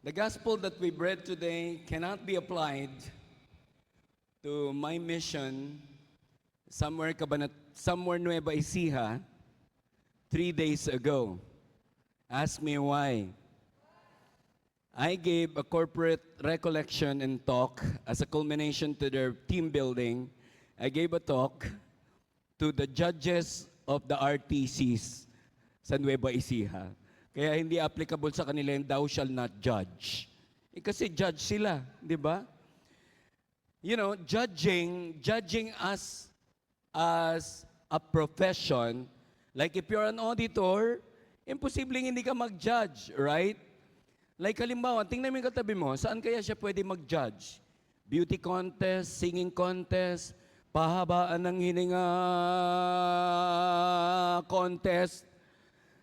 The gospel that we read today cannot be applied to my mission somewhere Nueva Ecija 3 days ago. Ask me why. I gave a corporate recollection and talk as a culmination to their team building. I gave a talk to the judges of the RTCs sa Nueva Ecija. Kaya hindi applicable sa kanila yung thou shall not judge. Kasi judge sila, di ba? You know, judging us as a profession, like if you're an auditor, imposibleng hindi ka mag-judge, right? Like halimbawa, tingnan mo yung katabi mo, saan kaya siya pwede mag-judge? Beauty contest, singing contest, pahabaan ng hininga contest.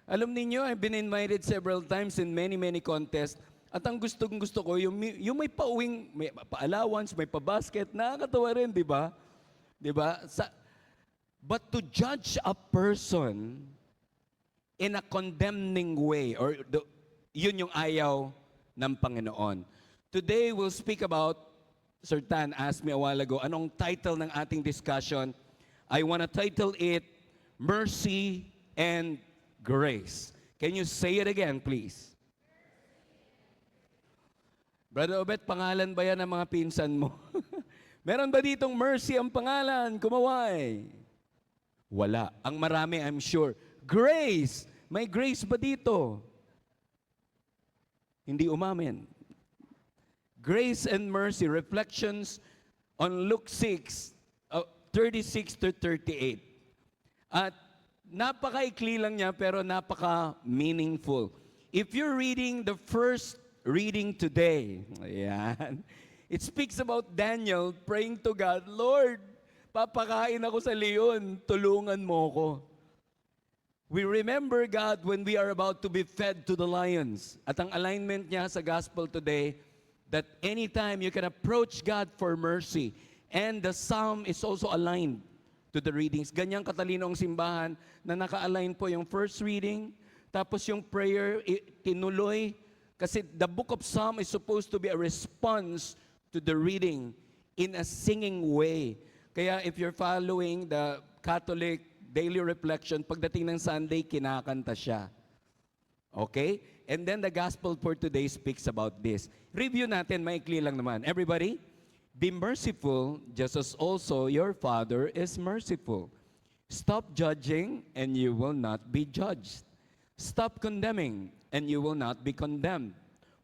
Alam niyo, I've been invited several times in many contests. At ang gusto ko, yung may pauwing, may pa-allowance, may pa-basket, nakakatawa rin, di ba? Di ba? But to judge a person in a condemning way, or yun yung ayaw ng Panginoon. Today, we'll speak about, Sir Tan asked me a while ago, anong title ng ating discussion? I want to title it, Mercy and Grace. Can you say it again, please? Brother Obet, pangalan ba yan ng mga pinsan mo? Meron ba ditong mercy ang pangalan? Kumaway. Wala. Ang marami, I'm sure. Grace. May grace ba dito? Hindi umamin. Grace and mercy, reflections on Luke 6, 36 to 38. At napaka-ikli lang niya pero napaka-meaningful. If you're reading the first reading today, ayan, it speaks about Daniel praying to God, Lord, papakain ako sa leon, tulungan mo ko. We remember God when we are about to be fed to the lions. At ang alignment niya sa gospel today, that anytime you can approach God for mercy, and the psalm is also aligned to the readings. Ganyang katalino ang simbahan na naka-align po yung first reading, tapos yung prayer, tinuloy, kasi the book of Psalm is supposed to be a response to the reading in a singing way. Kaya if you're following the Catholic daily reflection, pagdating ng Sunday, kinakanta siya. Okay? And then the gospel for today speaks about this. Review natin, maikli lang naman. Everybody, be merciful just as also your Father is merciful. Stop judging and you will not be judged. Stop condemning and you will not be condemned.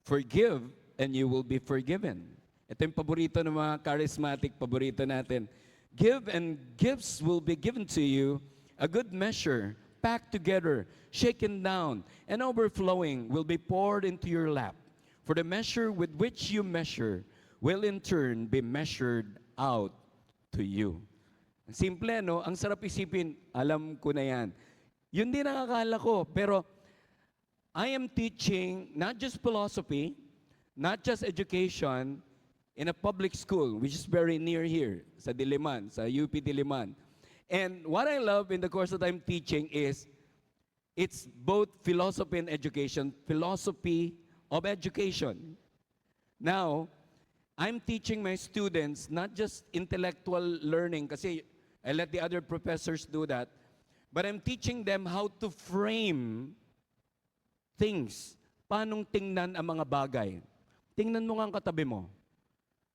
Forgive and you will be forgiven. Ito yung paborito ng mga charismatic, paborito natin. Give and gifts will be given to you, a good measure, packed together, shaken down, and overflowing will be poured into your lap. For the measure with which you measure will in turn be measured out to you. Simple, no? Ang sarap isipin, alam ko na yan. Yun din ang akala ko, pero I am teaching not just philosophy, not just education, in a public school, which is very near here, sa Diliman, sa UP Diliman. And what I love in the course that I'm teaching is, it's both philosophy and education, philosophy of education. Now, I'm teaching my students not just intellectual learning, kasi I let the other professors do that, but I'm teaching them how to frame things. Paanong tingnan ang mga bagay? Tingnan mo nga ang katabi mo.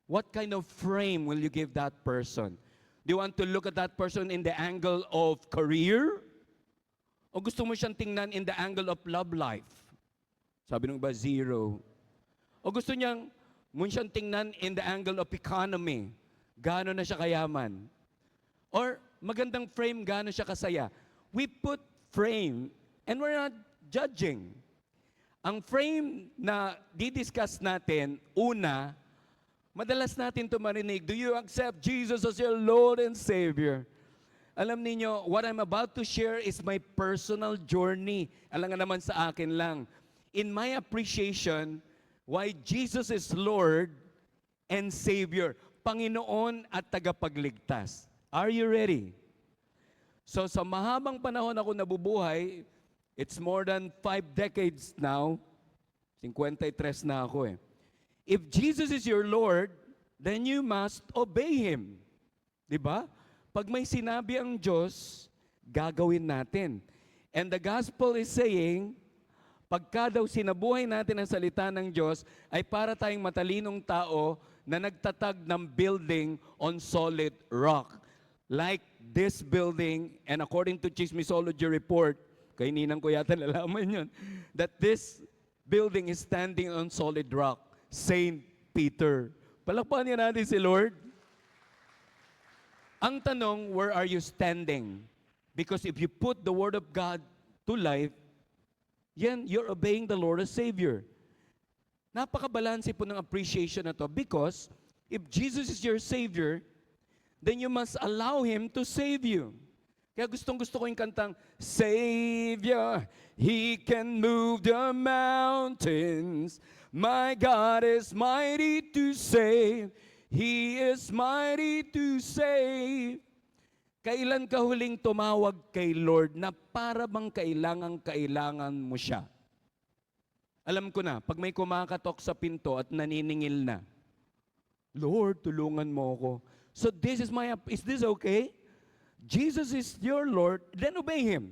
What kind of frame will you give that person? Do you want to look at that person in the angle of career? O gusto mo siyang tingnan in the angle of love life? Sabi nung iba, zero. O gusto mo siyang tingnan in the angle of economy? Gaano na siya kayaman? Or magandang frame, gaano siya kasaya? We put frame and we're not judging. Ang frame na didiscuss natin, una, madalas natin ito marinig, do you accept Jesus as your Lord and Savior? Alam niyo, what I'm about to share is my personal journey. Alam nga naman sa akin lang. In my appreciation, why Jesus is Lord and Savior, Panginoon at tagapagligtas. Are you ready? So sa mahabang panahon ako nabubuhay, it's more than 5 decades now, 53 na ako eh. If Jesus is your Lord, then you must obey Him. Di ba? Pag may sinabi ang Diyos, gagawin natin. And the gospel is saying, pagka daw sinabuhay natin ang salita ng Diyos, ay para tayong matalinong tao na nagtatag ng building on solid rock. Like this building, and according to Chismisology report, kay ninang ko yata nalaman yun, that this building is standing on solid rock. Saint Peter. Palakpakan niya natin si Lord. Ang tanong, where are you standing? Because if you put the Word of God to life, yan, you're obeying the Lord as Savior. Napakabalanse po ng appreciation na to because if Jesus is your Savior, then you must allow Him to save you. Kaya gustong-gusto ko yung kantang, Savior, He can move the mountains. My God is mighty to save. He is mighty to save. Kailan ka huling tumawag kay Lord na para bang kailangan mo siya? Alam ko na, pag may kumakatok sa pinto at naniningil na, Lord, tulungan mo ako. So is this okay? Jesus is your Lord, then obey Him.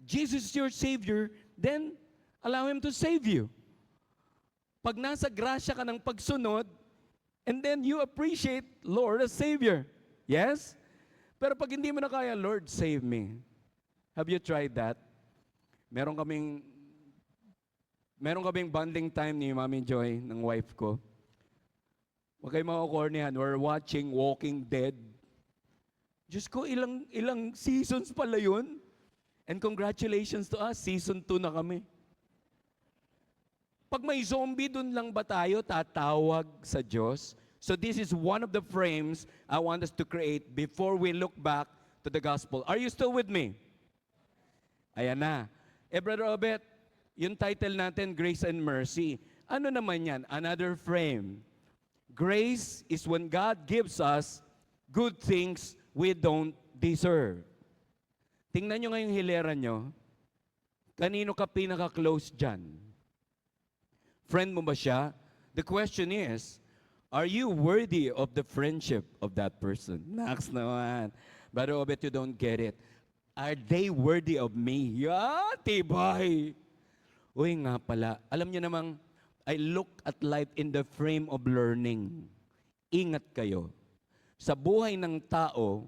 Jesus is your Savior, then allow Him to save you. Pag nasa grasya ka ng pagsunod, and then you appreciate Lord as Savior. Yes? Pero pag hindi mo na kaya, Lord, save me. Have you tried that? Meron kaming bonding time ni Mami Joy, ng wife ko. Huwag kayo makakornihan, we're watching Walking Dead. Diyos ko, ilang seasons pala yun. And congratulations to us, season 2 na kami. Pag may zombie, dun lang ba tayo tatawag sa Diyos? So this is one of the frames I want us to create before we look back to the gospel. Are you still with me? Ayan na. Brother Obet, yung title natin, Grace and Mercy. Ano naman yan? Another frame. Grace is when God gives us good things we don't deserve. Tingnan nyo ngayong hilera nyo. Kanino ka pinaka-close dyan? Friend mo ba siya? The question is, are you worthy of the friendship of that person? Next naman. Brother Obet, you don't get it. Are they worthy of me? Yeah, tibay. Uy nga pala, alam niyo namang, I look at life in the frame of learning. Ingat kayo. Sa buhay ng tao,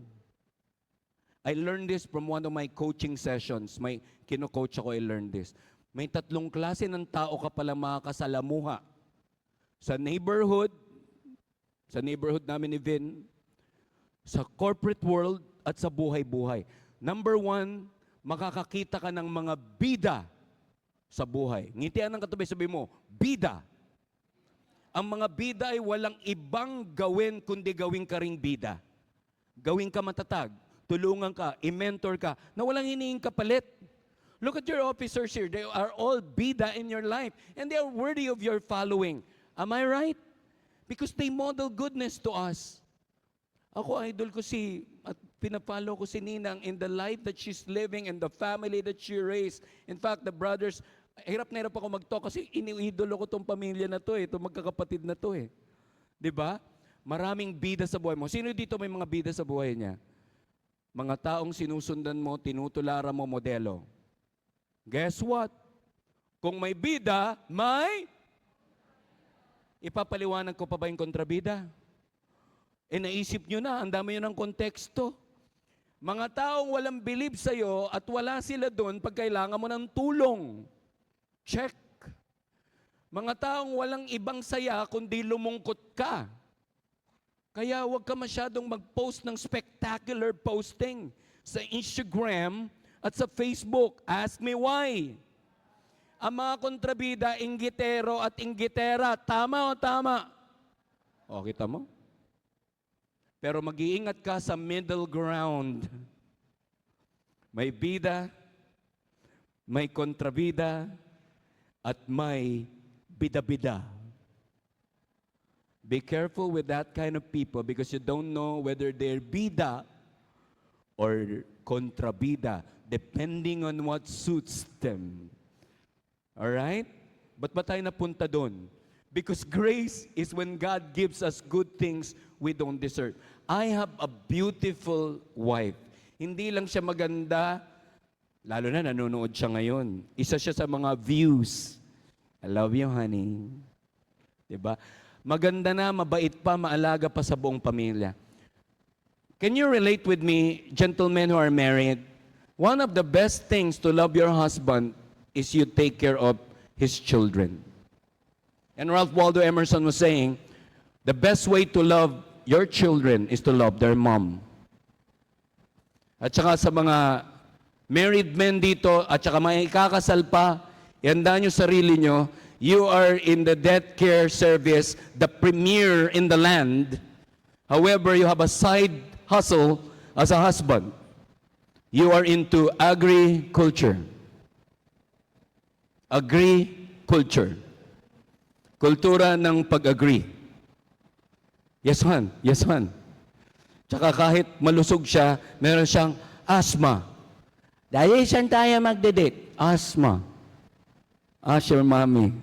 I learned this from one of my coaching sessions. May kino-coach ako, I learned this. May 3 klase ng tao ka pala makakasalamuha. Sa neighborhood namin ni Vin, sa corporate world, at sa buhay-buhay. Number 1, makakakita ka ng mga bida sa buhay. Ngitian ng katabi, sabi mo, bida. Ang mga bida ay walang ibang gawin kundi gawin ka ring bida. Gawin ka matatag, tulungan ka, i-mentor ka, na walang hinihing kapalit. Look at your officers here. They are all bida in your life. And they are worthy of your following. Am I right? Because they model goodness to us. Ako, idol ko at pinapollow ko si Ninang in the life that she's living and the family that she raised. In fact, the brothers, hirap na hirap ako mag-talk kasi iniidolo ko tong pamilya na to itong magkakapatid na to Diba? Maraming bida sa buhay mo. Sino dito may mga bida sa buhay niya? Mga taong sinusundan mo, tinutularan mo, modelo. Guess what? Kung may bida, ipapaliwanag ko pa ba yung kontrabida? Naisip nyo na, ang dami nyo ng konteksto. Mga taong walang believe sa'yo at wala sila doon pag kailangan mo ng tulong. Check. Mga taong walang ibang saya kundi lumungkot ka. Kaya huwag ka masyadong mag-post ng spectacular posting sa Instagram at sa Facebook. Ask me why. Ang mga kontrabida, inggitero at inggitera, tama o tama? O, kita mo? Pero mag-iingat ka sa middle ground. May bida, may kontrabida, at may bida-bida. Be careful with that kind of people because you don't know whether they're bida or kontrabida, depending on what suits them. All right? Ba't ba tayo napunta doon? Because grace is when God gives us good things we don't deserve. I have a beautiful wife. Hindi lang siya maganda, lalo na nanonood siya ngayon. Isa siya sa mga views. I love you, honey. Diba? Maganda na, mabait pa, maalaga pa sa buong pamilya. Can you relate with me, gentlemen who are married? One of the best things to love your husband is you take care of his children. And Ralph Waldo Emerson was saying, the best way to love your children is to love their mom. At saka sa mga married men dito, at saka may ikakasal pa, ihanda nyo sarili nyo, you are in the death care service, the premier in the land. However, you have a side hustle as a husband. You are into agriculture. Agriculture. Kultura ng pag-agree. Yes, man. Yes, man. Tsaka kahit malusog siya, meron siyang asthma. Dahil saan tayo magdedate? Asthma. Ask your mommy.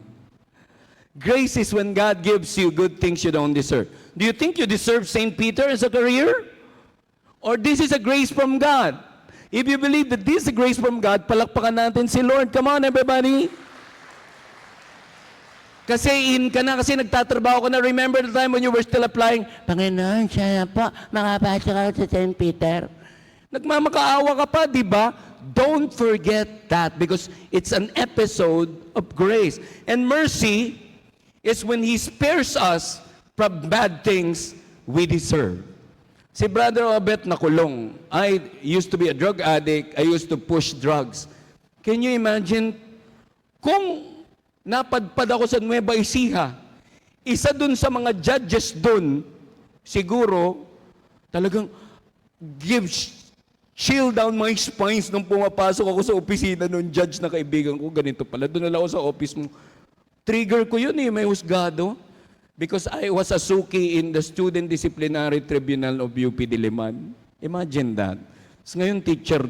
Grace is when God gives you good things you don't deserve. Do you think you deserve St. Peter as a career? Or this is a grace from God? If you believe that this is a grace from God, palakpakan natin si Lord. Come on, everybody. Kasi in ka na, kasi nagtatrabaho ka na. Remember the time when you were still applying? Panginoon, sana po, makapasok ako sa St. Peter. Nagmamakaawa ka pa, di ba? Don't forget that because it's an episode of grace. And mercy is when He spares us from bad things we deserve. Si Brother Obet nakulong. I used to be a drug addict. I used to push drugs. Can you imagine kung napadpad ako sa Nueva Ecija, isa dun sa mga judges dun, siguro, talagang chill down my spines nung pumapasok ako sa opisina nung judge na kaibigan ko. Ganito pala, doon na ako sa office mo. Trigger ko yun may husgado. Because I was a suki in the Student Disciplinary Tribunal of UP Diliman. Imagine that. So ngayon, teacher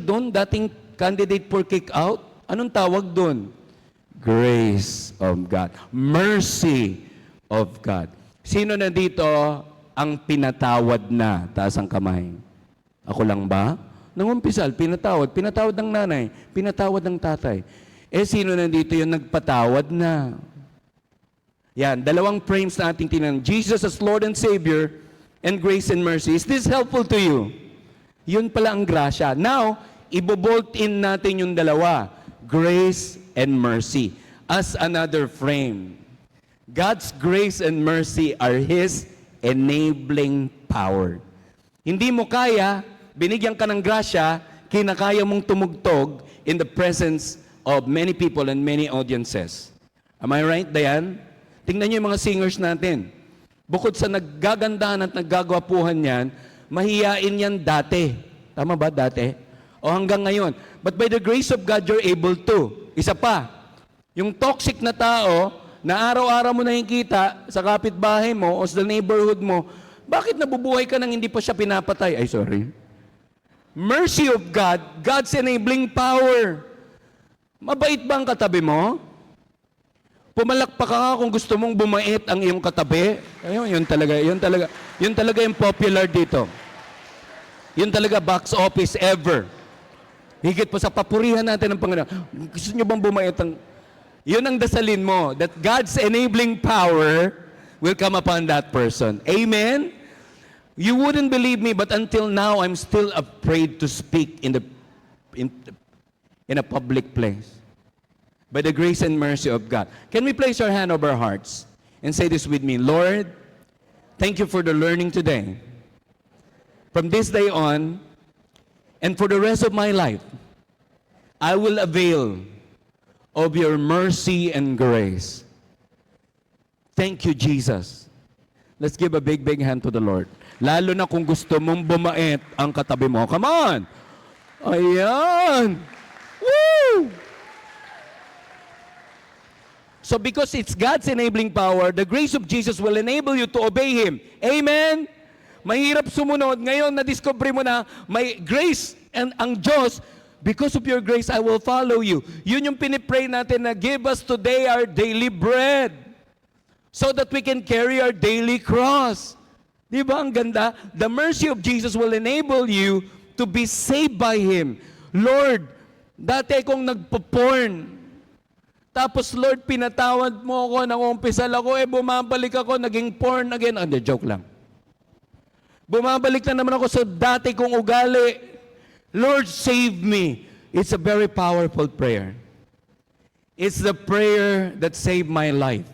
doon, dating candidate for kick-out, anong tawag doon? Grace of God. Mercy of God. Sino na dito ang pinatawad na? Taas ang kamay. Ako lang ba? Nangumpisal, pinatawad ng nanay, pinatawad ng tatay. Sino na dito yung nagpatawad na? Yan, dalawang frames na ating tinan. Jesus as Lord and Savior and grace and mercy. Is this helpful to you? Yun pala ang grasya. Now, ibobolt in natin yung dalawa. Grace and mercy as another frame. God's grace and mercy are His enabling power. Hindi mo kaya, binigyan ka ng grasya, kinakaya mong tumugtog in the presence of many people and many audiences. Am I right, Dayan? Tingnan niyo yung mga singers natin. Bukod sa naggagandahan at naggagwapuhan yan, mahiyain yan dati. Tama ba, dati? O hanggang ngayon. But by the grace of God, you're able to. Isa pa, yung toxic na tao, na araw-araw mo nakikita sa kapitbahay mo o sa neighborhood mo, bakit nabubuhay ka nang hindi pa siya pinapatay? Ay, sorry. Mercy of God, God's enabling power. Mabait ba ang katabi mo? Pumalakpak ka kung gusto mong bumait ang iyong katabi. Ayun, yun talaga yung popular dito. Yun talaga box office ever. Higit pa sa papurihan natin ng Panginoon. Gusto nyo bang bumait ang... Yun ang dasalin mo, that God's enabling power will come upon that person. Amen? You wouldn't believe me, but until now, I'm still afraid to speak in a public place. By the grace and mercy of God. Can we place our hand over our hearts and say this with me? Lord, thank you for the learning today. From this day on, and for the rest of my life, I will avail of your mercy and grace. Thank you, Jesus. Let's give a big, big hand to the Lord. Lalo na kung gusto mong bumait ang katabi mo. Come on! Ayan! Woo! So because it's God's enabling power, the grace of Jesus will enable you to obey Him. Amen? Mahirap sumunod. Ngayon, na-discover mo na may grace and ang Diyos Because of your grace, I will follow you. Yun yung pinipray natin na give us today our daily bread so that we can carry our daily cross. Di ba ang ganda? The mercy of Jesus will enable you to be saved by Him. Lord, dati akong nagpo-porn. Tapos Lord, pinatawad mo ako, nangumpisal ako, bumabalik ako, naging porn again. Joke lang. Bumabalik na naman ako sa dati kong ugali. Lord, save me. It's a very powerful prayer. It's the prayer that saved my life.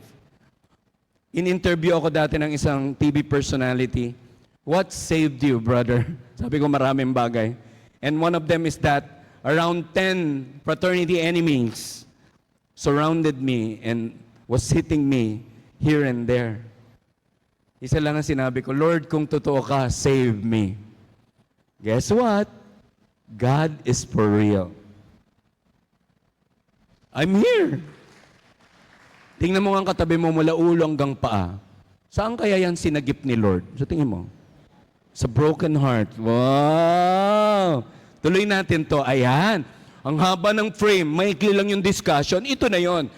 In-interview ako dati ng isang TV personality. What saved you, brother? Sabi ko maraming bagay. And one of them is that around 10 fraternity enemies surrounded me and was hitting me here and there. Isa lang ang sinabi ko, Lord, kung totoo ka, save me. Guess what? God is for real. I'm here. Tingnan mo ang katabi mo mula ulo hanggang paa. Saan kaya yan sinagip ni Lord? Sa tingin mo? Sa broken heart. Wow! Tuloy natin to. Ayan. Ang haba ng frame, maikli lang yung discussion, ito na yon.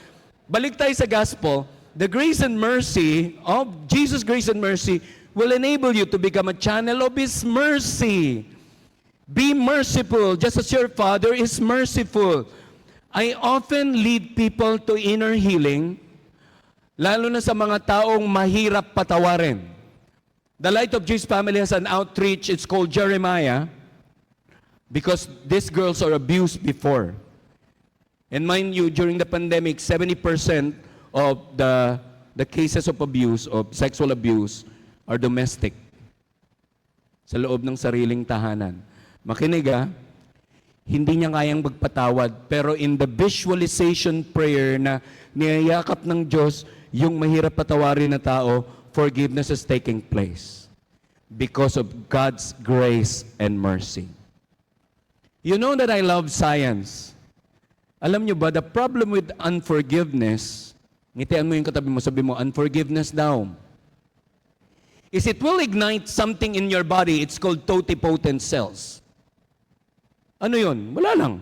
Balik tayo sa gospel. The grace and mercy of Jesus' grace and mercy will enable you to become a channel of His mercy. Be merciful, just as your Father is merciful. I often lead people to inner healing, lalo na sa mga taong mahirap patawarin. The Light of Jesus Family has an outreach, it's called Jeremiah, because these girls are abused before. And mind you, during the pandemic, 70% of the cases of abuse, of sexual abuse, are domestic. Sa loob ng sariling tahanan. Makinig hindi niya kayang magpatawad, pero in the visualization prayer na niyayakap ng Diyos, yung mahirap patawarin na tao, forgiveness is taking place. Because of God's grace and mercy. You know that I love science. Alam niyo ba, the problem with unforgiveness, ngitian mo yung katabi mo, sabi mo, unforgiveness daw, is it will ignite something in your body, it's called totipotent cells. Ano yun? Wala lang.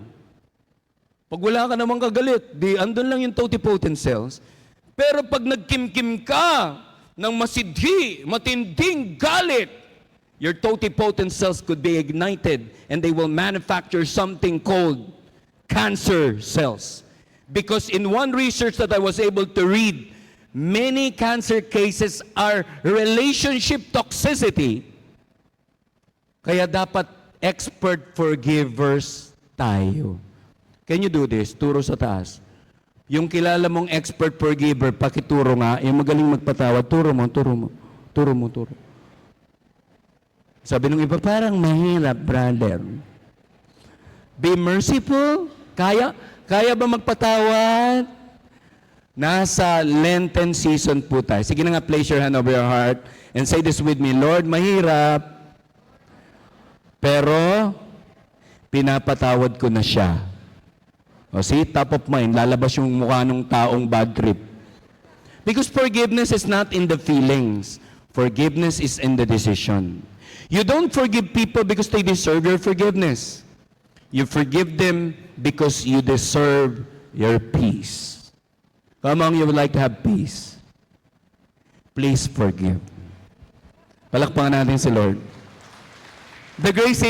Pag wala ka namang kagalit, di andun lang yung totipotent cells. Pero pag nagkimkim ka ng masidhi, matinding galit, your totipotent cells could be ignited and they will manufacture something called cancer cells. Because in one research that I was able to read, many cancer cases are relationship toxicity. Kaya dapat expert forgivers tayo. Can you do this? Turo sa taas. Yung kilala mong expert forgiver, pakituro nga. Yung magaling magpatawad, turo mo. Sabi nung iba, parang mahirap, brother. Be merciful. Kaya ba magpatawad? Nasa Lenten season po tayo. Sige na nga, place your hand over your heart and say this with me, Lord, mahirap, pero pinapatawad ko na siya. O see, top of mind, lalabas yung mukha ng taong bad trip. Because forgiveness is not in the feelings. Forgiveness is in the decision. You don't forgive people because they deserve your forgiveness. You forgive them because you deserve your peace. Come on, you would like to have peace. Please forgive. Palakpakan natin si Lord. The grace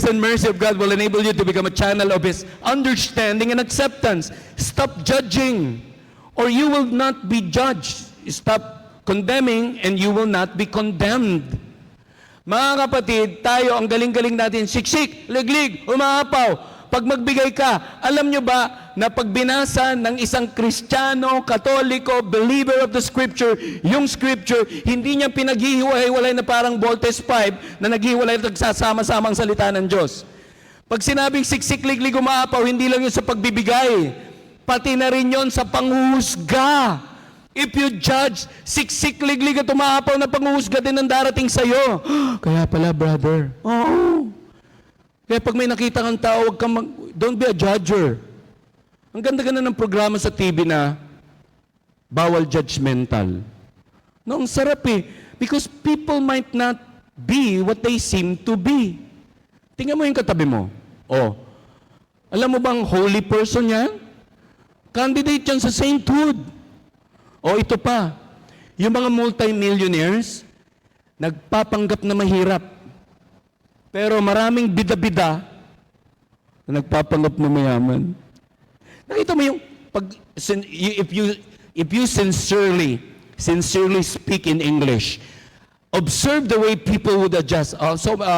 and mercy of God will enable you to become a channel of His understanding and acceptance. Stop judging, or you will not be judged. Stop condemning, and you will not be condemned. Mga kapatid, tayo, ang galing-galing natin, siksik, liglig, umaapaw. Pag magbigay ka, alam nyo ba na pag binasa ng isang Kristiyano, Katoliko, believer of the Scripture, yung Scripture, hindi niya pinaghihiwalay na parang voltage pipe na naghihiwalay at nagsasama-sama ang salita ng Diyos. Pag sinabing siksik, liglig, umaapaw, hindi lang yun sa pagbibigay, pati na rin yun sa panghuhusga. If you judge, siksik, liglig at umaapaw na panghuhusga din ang darating sa'yo. Kaya pala, brother. Oo. Kaya pag may nakita kang tao, don't be a judger. Ang ganda-ganda ng programa sa TV na bawal judgmental. No, ang sarap because people might not be what they seem to be. Tingnan mo yung katabi mo. Alam mo bang holy person yan? Candidate yan sa sainthood. O ito pa, yung mga multi-millionaires, nagpapanggap na mahirap. Pero maraming bida-bida na nagpapanggap na mayaman. Nakita mo yung, if you sincerely speak in English, observe the way people would adjust.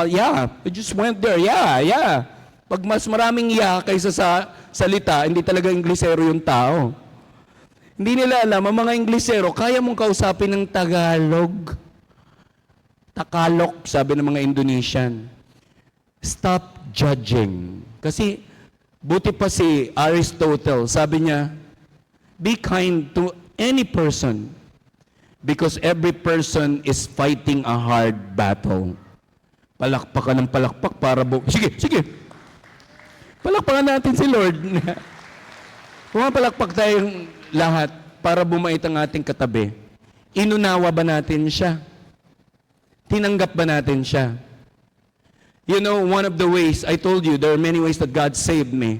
Yeah, I just went there. Yeah. Pag mas maraming kaysa sa salita, hindi talaga Inglesero yung tao. Hindi nila alam, ang mga Inglesero, kaya mong kausapin ng Tagalog. Takalok, sabi ng mga Indonesian. Stop judging. Kasi, buti pa si Aristotle, sabi niya, be kind to any person because every person is fighting a hard battle. Palakpakan ng palakpak para Sige. Palakpakan natin si Lord. Pumapalakpak tayong lahat para bumait ang ating katabi. Inunawa ba natin siya? Tinanggap ba natin siya? You know, one of the ways, I told you, there are many ways that God saved me.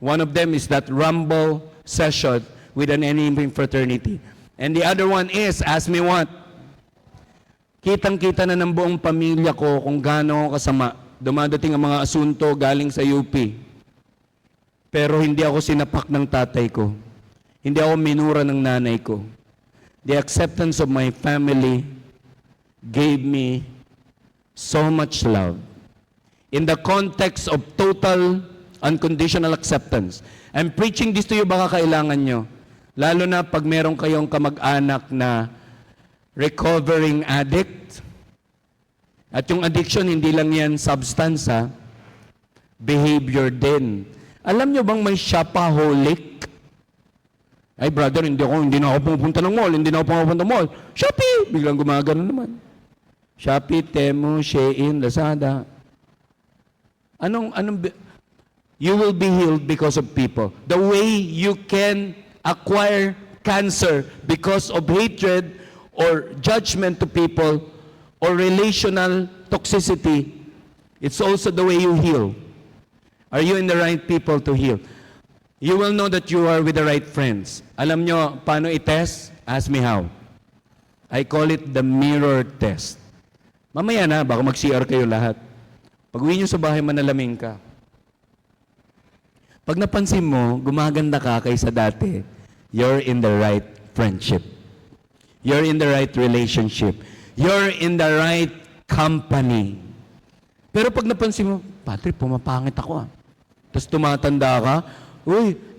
One of them is that Rumble session with an enemy fraternity. And the other one is, ask me what? Kitang-kita na ng buong pamilya ko kung gaano kasama. Dumadating ang mga asunto galing sa UP. Pero hindi ako sinapak ng tatay ko. Hindi ako minura ng nanay ko. The acceptance of my family gave me so much love. In the context of total unconditional acceptance. I'm preaching this to you, baka kailangan nyo. Lalo na pag meron kayong kamag-anak na recovering addict. At yung addiction, hindi lang yan substance, behavior din. Alam nyo bang may shopaholic? Ay brother, hindi na ako pupunta ng mall, hindi na ako pupunta ng mall. Shopee! Biglang gumagano naman. Shopee, Temu, Shein, Lazada. You will be healed because of people. The way you can acquire cancer because of hatred or judgment to people or relational toxicity, it's also the way you heal. Are you in the right people to heal? You will know that you are with the right friends. Alam nyo, paano i-test? Ask me how. I call it the mirror test. Mamaya na, baka mag-CR kayo lahat. Pag uwi nyo sa bahay, manalaming ka. Pag napansin mo, gumaganda ka kaysa dati, you're in the right friendship. You're in the right relationship. You're in the right company. Pero pag napansin mo, Patrick, pumapangit ako Tapos tumatanda ka,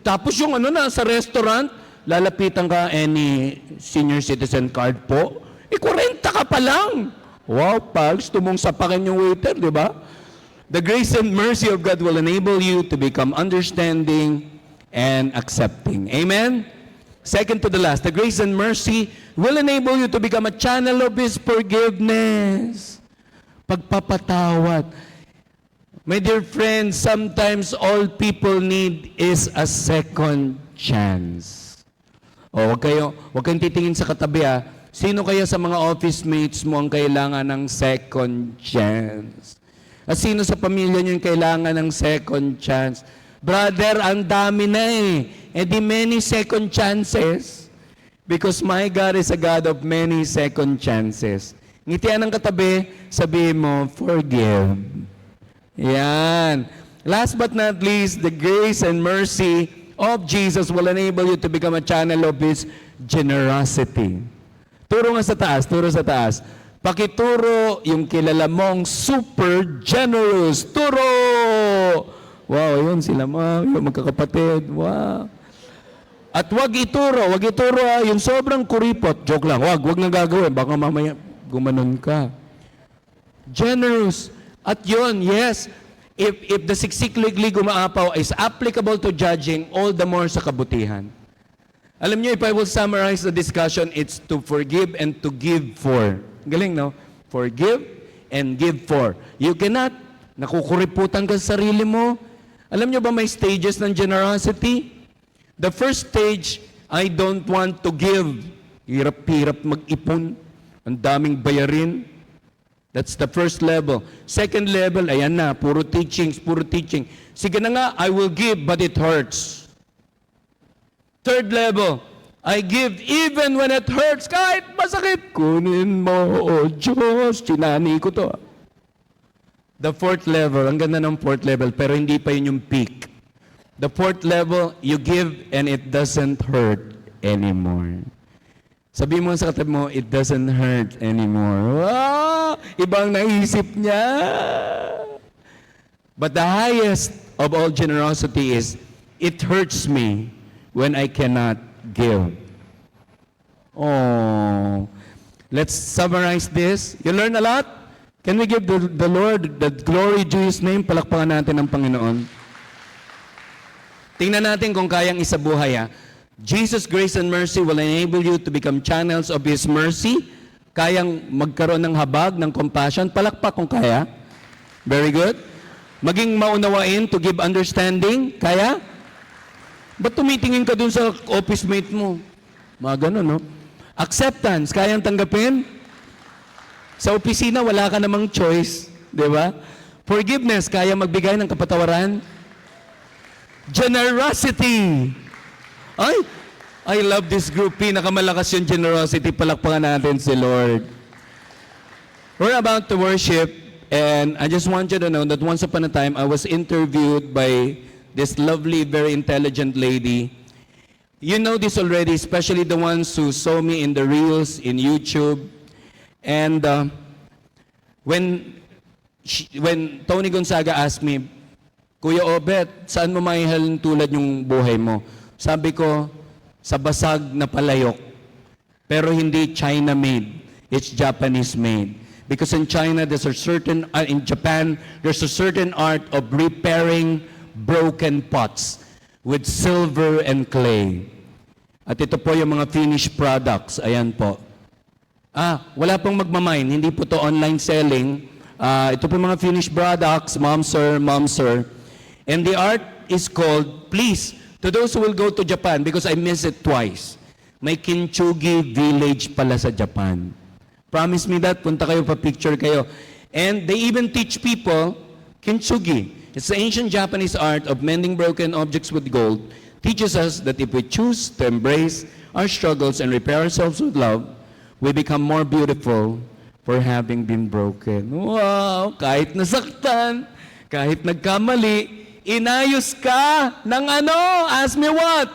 tapos yung sa restaurant, lalapitan ka, any senior citizen card po, 40 ka pa lang. Wow, pals, tumong sapakin yung waiter, di ba? The grace and mercy of God will enable you to become understanding and accepting. Amen? Second to the last, the grace and mercy will enable you to become a channel of His forgiveness. Pagpapatawad. My dear friends, sometimes all people need is a second chance. Huwag kayong titingin sa katabi Sino kaya sa mga office mates mo ang kailangan ng second chance? At sino sa pamilya niyo yung kailangan ng second chance? Brother, ang dami na di many second chances. Because my God is a God of many second chances. Ngitian ng katabi, sabihin mo, forgive. Yan. Last but not least, the grace and mercy of Jesus will enable you to become a channel of His generosity. Turo nga sa taas, turo sa taas. Pakituro yung kilala mong super generous. Turo! Wow, yun sila yung magkakapatid. Wow. At wag ituro yung sobrang kuripot. Joke lang, wag nang gagawin. Baka mamaya gumanon ka. Generous. At yun, yes, if the siksikliglig umaapaw is applicable to judging, all the more sa kabutihan. Alam niyo, if I will summarize the discussion, it's to forgive and to give for. Galing, no? Forgive and give for. You cannot, nakukuriputan ka sa sarili mo. Alam niyo ba may stages ng generosity? The first stage, I don't want to give. Hirap-hirap mag-ipon. Ang daming bayarin. That's the first level. Second level, ayan na, puro teachings, puro teaching. Sige na nga, I will give, but it hurts. Third level, I give even when it hurts, kahit masakit. Kunin mo, oh Diyos, sinani ko to. The fourth level, ang ganda ng fourth level, pero hindi pa yun yung peak. The fourth level, you give and it doesn't hurt anymore. Sabi mo sa katabi mo, it doesn't hurt anymore. Wow! Ibang naisip niya. But the highest of all generosity is, it hurts me when I cannot give. Oh. Let's summarize this. You learn a lot? Can we give the Lord the glory to His name? Palakpakan natin ang Panginoon. Tingnan natin kung kayang isabuhay ha. Jesus' grace and mercy will enable you to become channels of His mercy. Kayang magkaroon ng habag, ng compassion. Palakpak kung kaya. Very good. Maging maunawain to give understanding. Kaya? Ba't tumitingin ka dun sa office mate mo? Mga ganun, no? Acceptance. Kayang tanggapin? Sa opisina, wala ka namang choice. Di ba? Forgiveness. Kaya magbigay ng kapatawaran? Generosity. Ay, I love this group. Pinakamalakas yung generosity. Palakpakan natin si Lord. We're about to worship, and I just want you to know that once upon a time, I was interviewed by this lovely, very intelligent lady. You know this already, especially the ones who saw me in the reels, in YouTube. And when Tony Gonzaga asked me, Kuya Obet, saan mo maihalin tulad yung buhay mo? Sabi ko, sa basag na palayok. Pero hindi China-made. It's Japanese-made. Because in China, in Japan, there's a certain art of repairing broken pots with silver and clay. At ito po yung mga finished products. Ayan po. Wala pong magmamine. Hindi po to online selling. Ito po mga finished products, mom, sir. And the art is called, please, to those who will go to Japan, because I missed it twice, may Kintsugi village pala sa Japan. Promise me that, punta kayo, pa-picture kayo. And they even teach people Kintsugi. It's the ancient Japanese art of mending broken objects with gold. Teaches us that if we choose to embrace our struggles and repair ourselves with love, we become more beautiful for having been broken. Wow! Kahit nasaktan, kahit nagkamali, inayos ka ng ano? Ask me what?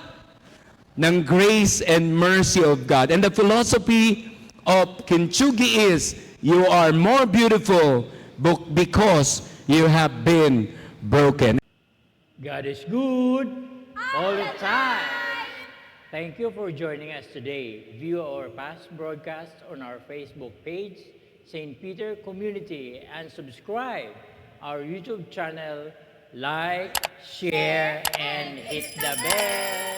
Ng grace and mercy of God. And the philosophy of Kintsugi is, you are more beautiful because you have been broken. God is good all the time. Thank you for joining us today. View our past broadcasts on our Facebook page, St. Peter Community, and subscribe our YouTube channel. Like, share, and hit the bell.